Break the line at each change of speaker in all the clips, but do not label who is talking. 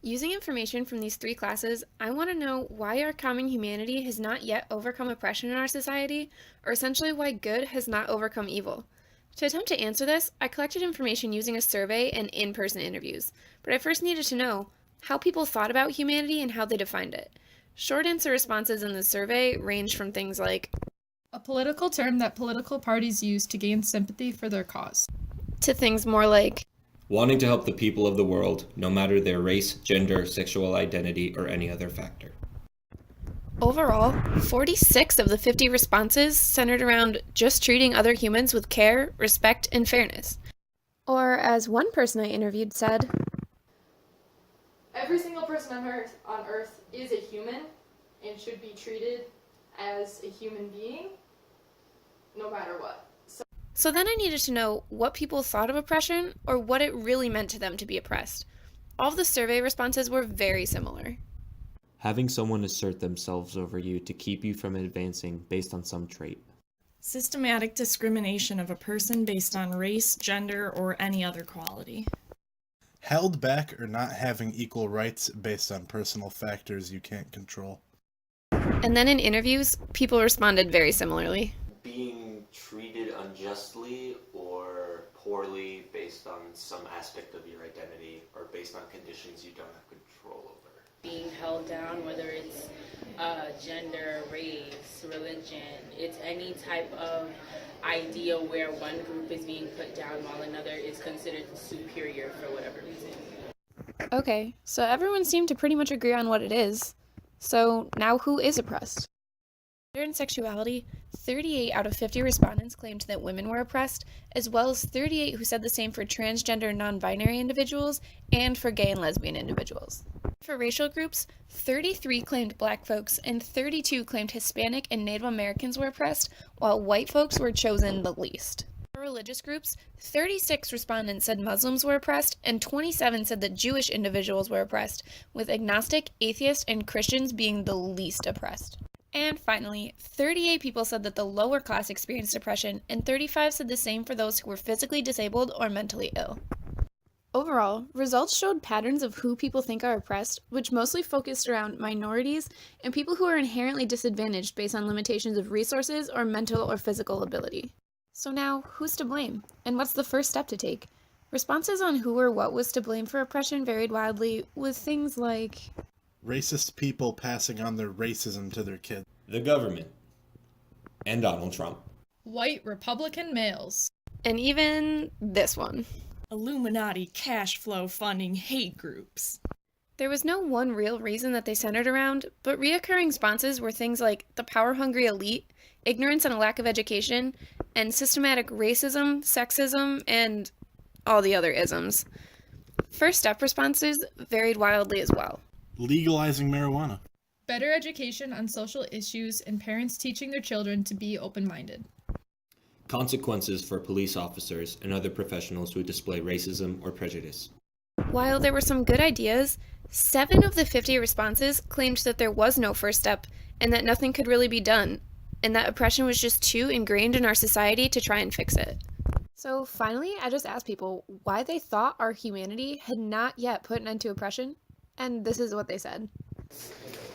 Using information from these three classes, I want to know why our common humanity has not yet overcome oppression in our society, or essentially why good has not overcome evil. To attempt to answer this, I collected information using a survey and in-person interviews, but I first needed to know how people thought about humanity and how they defined it. Short answer responses in the survey ranged from things like
A political term that political parties use to gain sympathy for their cause.
to things more like
Wanting to help the people of the world, no matter their race, gender, sexual identity, or any other factor.
overall, 46 of the 50 responses centered around just treating other humans with care, respect, and fairness. Or, as one person I interviewed said,
Every single person on Earth is a human and should be treated as a human being, no matter what.
So then I needed to know what people thought of oppression or what it really meant to them to be oppressed. All of the survey responses were very similar.
Having someone assert themselves over you to keep you from advancing based on some trait.
Systematic discrimination of a person based on race, gender, or any other quality.
Held back or not having equal rights based on personal factors you can't control.
And then in interviews, people responded very similarly.
Being treated unjustly or poorly based on some aspect of your identity or based on conditions you don't have control over.
Being held down, whether it's gender, race, religion, it's any type of idea where one group is being put down while another is considered superior for whatever reason.
Okay, so everyone seemed to pretty much agree on what it is. So now who is oppressed? Gender and sexuality, 38 out of 50 respondents claimed that women were oppressed, as well as 38 who said the same for transgender non-binary individuals and for gay and lesbian individuals. For racial groups, 33 claimed black folks and 32 claimed Hispanic and Native Americans were oppressed, while white folks were chosen the least. For religious groups, 36 respondents said Muslims were oppressed and 27 said that Jewish individuals were oppressed, with agnostic, atheist, and Christians being the least oppressed. And finally, 38 people said that the lower class experienced oppression, and 35 said the same for those who were physically disabled or mentally ill. Overall, results showed patterns of who people think are oppressed, which mostly focused around minorities and people who are inherently disadvantaged based on limitations of resources or mental or physical ability. So now, who's to blame? And what's the first step to take? Responses on who or what was to blame for oppression varied wildly, with things like
Racist people passing on their racism to their kids.
The government. And Donald Trump.
White Republican males.
and even this one.
Illuminati cash flow funding hate groups.
There was no one real reason that they centered around, but reoccurring responses were things like the power-hungry elite, ignorance and a lack of education, and systematic racism, sexism, and all the other isms. First step responses varied wildly as well.
Legalizing marijuana.
Better education on social issues and parents teaching their children to be open-minded.
Consequences for police officers and other professionals who display racism or prejudice.
While there were some good ideas, 7 of the 50 responses claimed that there was no first step and that nothing could really be done, and that oppression was just too ingrained in our society to try and fix it. So finally, I just asked people why they thought our humanity had not yet put an end to oppression, and this is what they said.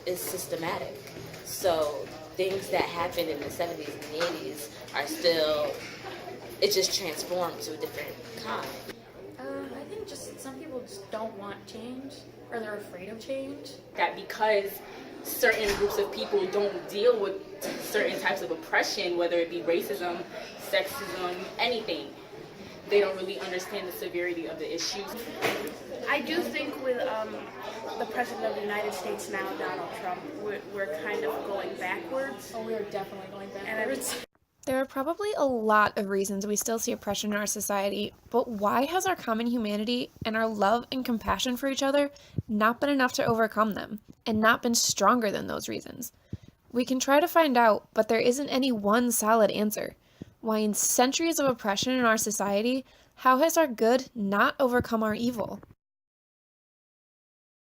It's systematic. So things that happened in the 70s and the 80s are still, it just transformed to a different kind.
I think just some people just don't want change, or they're afraid of change.
That because certain groups of people don't deal with certain types of oppression, whether it be racism, sexism, anything, they don't really understand the severity of the issues.
I do think with the President of the United States now, Donald Trump, we're kind of going backwards.
Oh, we are definitely going backwards.
There are probably a lot of reasons we still see oppression in our society, but why has our common humanity and our love and compassion for each other not been enough to overcome them, and not been stronger than those reasons? We can try to find out, but there isn't any one solid answer. Why in centuries of oppression in our society, how has our good not overcome our evil?